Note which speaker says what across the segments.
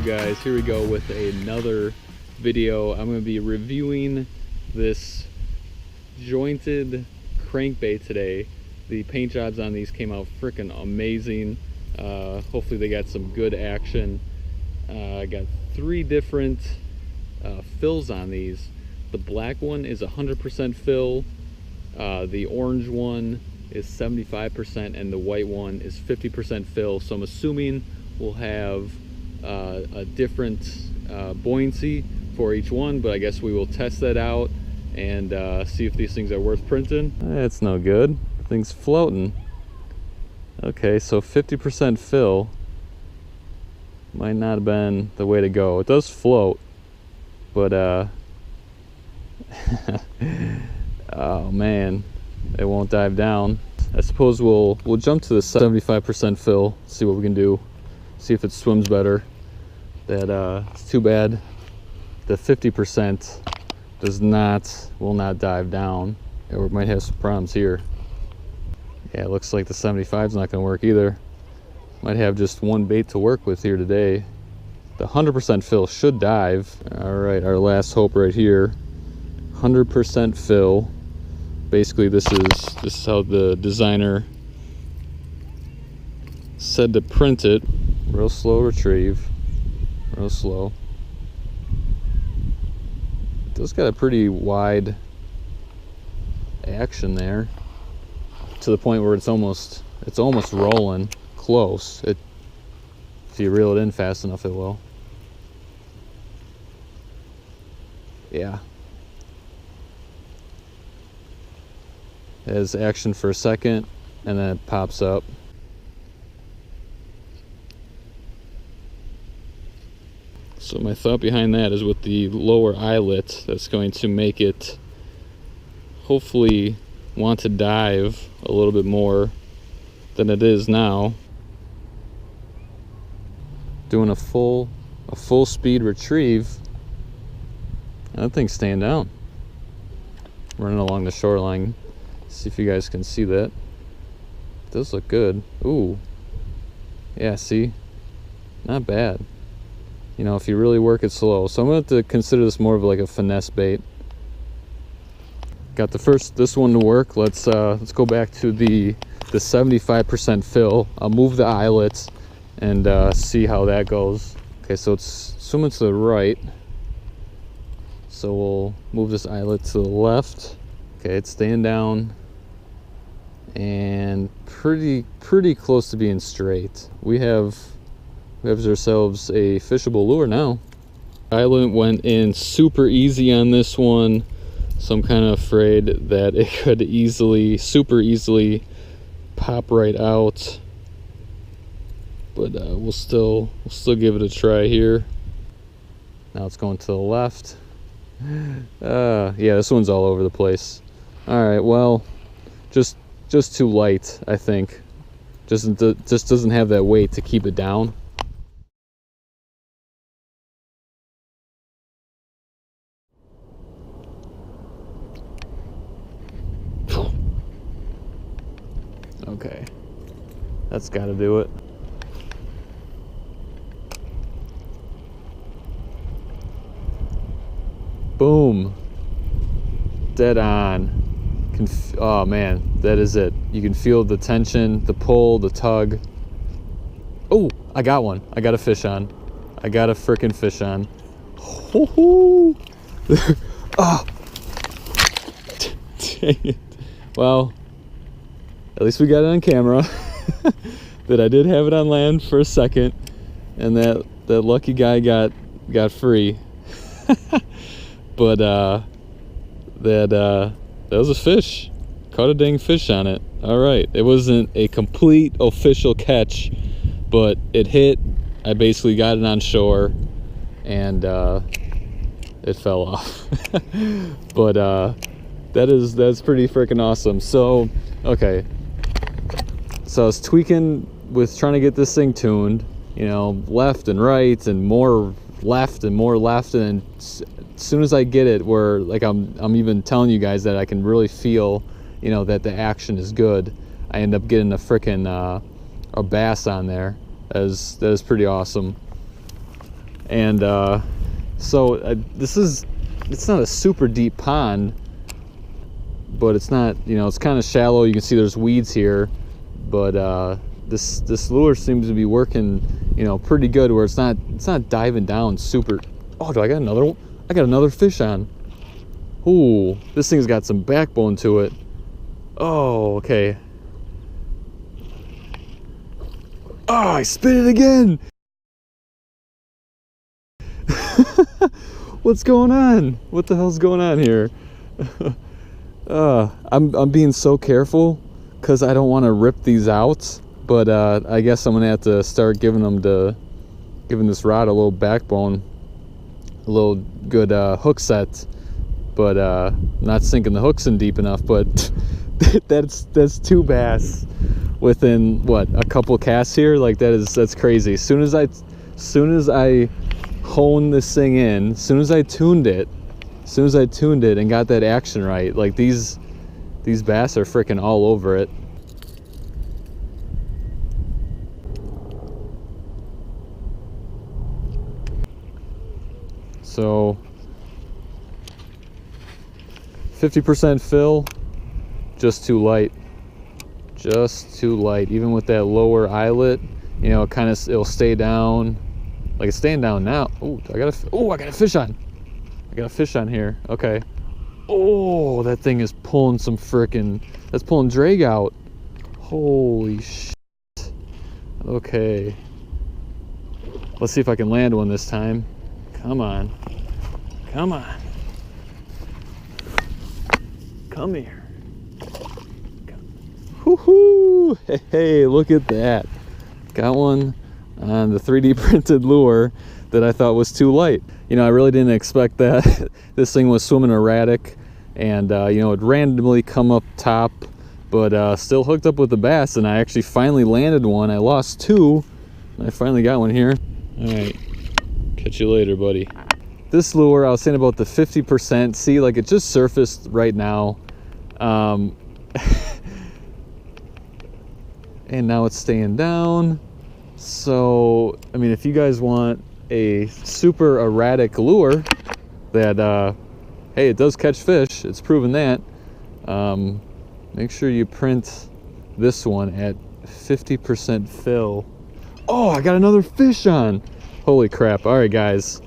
Speaker 1: guys, here we go with another video. I'm going to be reviewing this jointed crankbait today. The paint jobs on these came out freaking amazing. Hopefully they got some good action. I got 3 different fills on these. The black one is 100% fill, the orange one is 75%, and the white one is 50% fill. So I'm assuming we'll have a different buoyancy for each one, but I guess we will test that out and see if these things are worth printing. That's no good. The thing's floating. Okay, so 50% fill might not have been the way to go. It does float, but oh man, it won't dive down. I suppose we'll jump to the 75% fill, see what we can do, see if it swims better. That it's too bad the 50% will not dive down, or we might have some problems here. Yeah, it looks like the 75 is not going to work either. Might have just one bait to work with here today. The 100% fill should dive. All right, our last hope right here. 100% fill. Basically, this is how the designer said to print it. Real slow retrieve. Real slow. It does got a pretty wide action there, to the point where it's almost rolling close. If you reel it in fast enough, it will. Yeah. It has action for a second and then it pops up. So my thought behind that is, with the lower eyelet, that's going to make it hopefully want to dive a little bit more than it is now. Doing a full speed retrieve, and that thing's staying down. Running along the shoreline. See if you guys can see that. It does look good. Ooh. Yeah, see? Not bad. You know, if you really work it slow. So I'm going to have to consider this more of like a finesse bait. Got this one to work. Let's go back to the 75% fill. I'll move the eyelets and see how that goes. Okay, so it's swimming to the right. So we'll move this eyelet to the left. Okay, it's staying down and pretty close to being straight. We have ourselves a fishable lure now. Eyelet went in super easy on this one, so I'm kind of afraid that it could super easily pop right out. But we'll still give it a try here. Now it's going to the left. Yeah, this one's all over the place. All right, well, just too light, I think. Just doesn't have that weight to keep it down. Okay, that's got to do it. Boom. Dead on. Oh man, that is it. You can feel the tension, the pull, the tug. Oh, I got one. I got a fish on. I got a freaking fish on. Oh. Dang it. Well, at least we got it on camera. That I did have it on land for a second, and that lucky guy got free. But that was a fish. Caught a dang fish on it. All right, it wasn't a complete official catch, but it hit. I basically got it on shore, and it fell off. But that's pretty freaking awesome. So okay, so I was tweaking with trying to get this thing tuned, you know, left and right and more left and more left, and as soon as I get it where like I'm even telling you guys that I can really feel, you know, that the action is good, I end up getting a freaking a bass on there. That is pretty awesome. And it's not a super deep pond, but it's not, you know, it's kind of shallow. You can see there's weeds here, but this lure seems to be working, you know, pretty good, where it's not diving down super. Oh, do I got another one? I got another fish on. Ooh, this thing's got some backbone to it. Oh, okay. Oh, I spit it again. What's going on? What the hell's going on here? I'm being so careful because I don't want to rip these out, but I guess I'm gonna have to start giving this rod a little backbone, a little good hook set, but not sinking the hooks in deep enough. But that's 2 bass within what, a couple casts here. Like that's crazy. As soon as I honed this thing in, as soon as I tuned it and got that action right, like these bass are freaking all over it. So 50% fill, just too light, even with that lower eyelet, you know, it'll stay down. Like it's staying down now. Oh, I got a fish on. I got a fish on here. Okay. Oh, that thing is pulling that's pulling drag out. Holy shit. Okay. Let's see if I can land one this time. Come on. Come on. Come here. Woohoo! Hey, look at that. Got one on the 3D printed lure that I thought was too light. You know, I really didn't expect that. This thing was swimming erratic, and you know, it randomly come up top, but still hooked up with the bass, and I actually finally landed one. I lost 2, and I finally got one here. All right, catch you later, buddy. This lure, I was saying about the 50%. See, like it just surfaced right now, and now it's staying down. So, I mean, if you guys want a super erratic lure that, hey, it does catch fish, it's proven that, make sure you print this one at 50% fill. Oh, I got another fish on. Holy crap. All right, guys.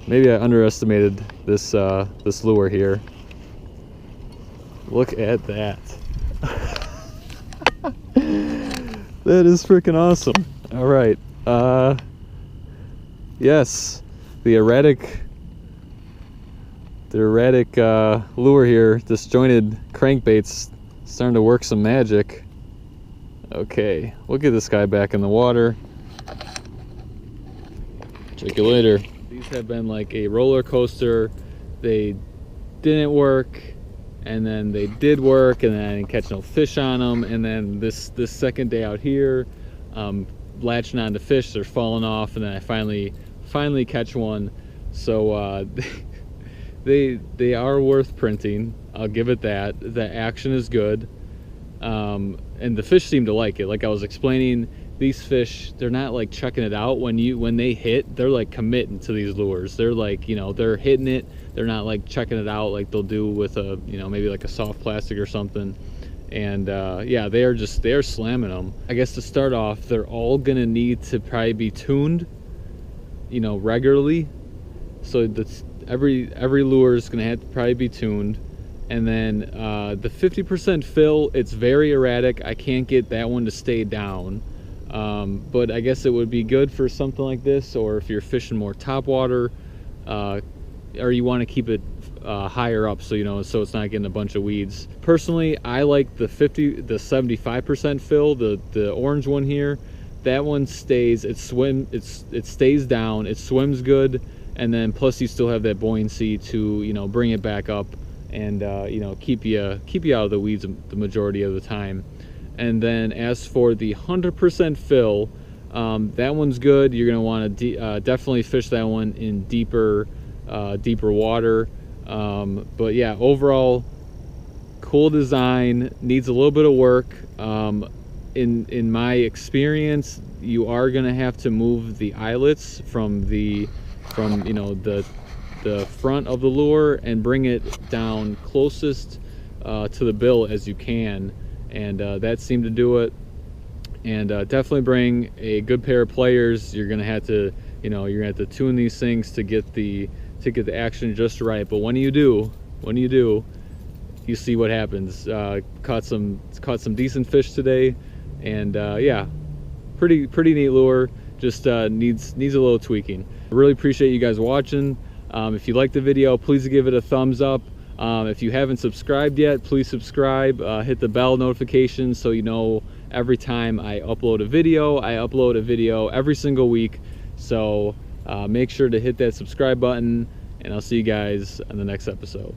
Speaker 1: Maybe I underestimated this, this lure here. Look at that. That is freaking awesome. All right. Yes, the erratic lure here, disjointed crankbait's starting to work some magic. Okay, we'll get this guy back in the water. Check you later. These have been like a roller coaster. They didn't work, and then they did work, and then I didn't catch no fish on them, and then this second day out here, latching on to fish, they're falling off, and then I finally catch one. So they are worth printing, I'll give it that. The action is good, and the fish seem to like it. Like I was explaining, these fish, they're not like checking it out. When they hit, they're like committing to these lures. They're like, you know, they're hitting it. They're not like checking it out like they'll do with a, you know, maybe like a soft plastic or something. And yeah, they are slamming them. I guess to start off, they're all gonna need to probably be tuned, you know, regularly. So that's every lure is gonna have to probably be tuned. And then the 50% fill, it's very erratic. I can't get that one to stay down. But I guess it would be good for something like this, or if you're fishing more topwater, or you want to keep it higher up, so you know, so it's not getting a bunch of weeds. Personally, I like the 75% fill, the orange one here. That one stays, it stays down, it swims good, and then plus you still have that buoyancy to, you know, bring it back up and you know, keep you out of the weeds the majority of the time. And then as for the 100% fill, that one's good. You're gonna want to definitely fish that one in deeper water. But yeah, overall, cool design, needs a little bit of work. In my experience, you are gonna have to move the eyelets from you know, the front of the lure and bring it down closest to the bill as you can, and that seemed to do it. And definitely bring a good pair of pliers. You're gonna have to, you know, you're gonna have to tune these things to get the action just right. But when you do, you see what happens. Caught some decent fish today, and yeah, pretty neat lure. Just needs a little tweaking. I really appreciate you guys watching. If you liked the video, please give it a thumbs up. If you haven't subscribed yet, please subscribe. Hit the bell notification so you know every time I upload a video. I upload a video every single week, so make sure to hit that subscribe button, and I'll see you guys in the next episode.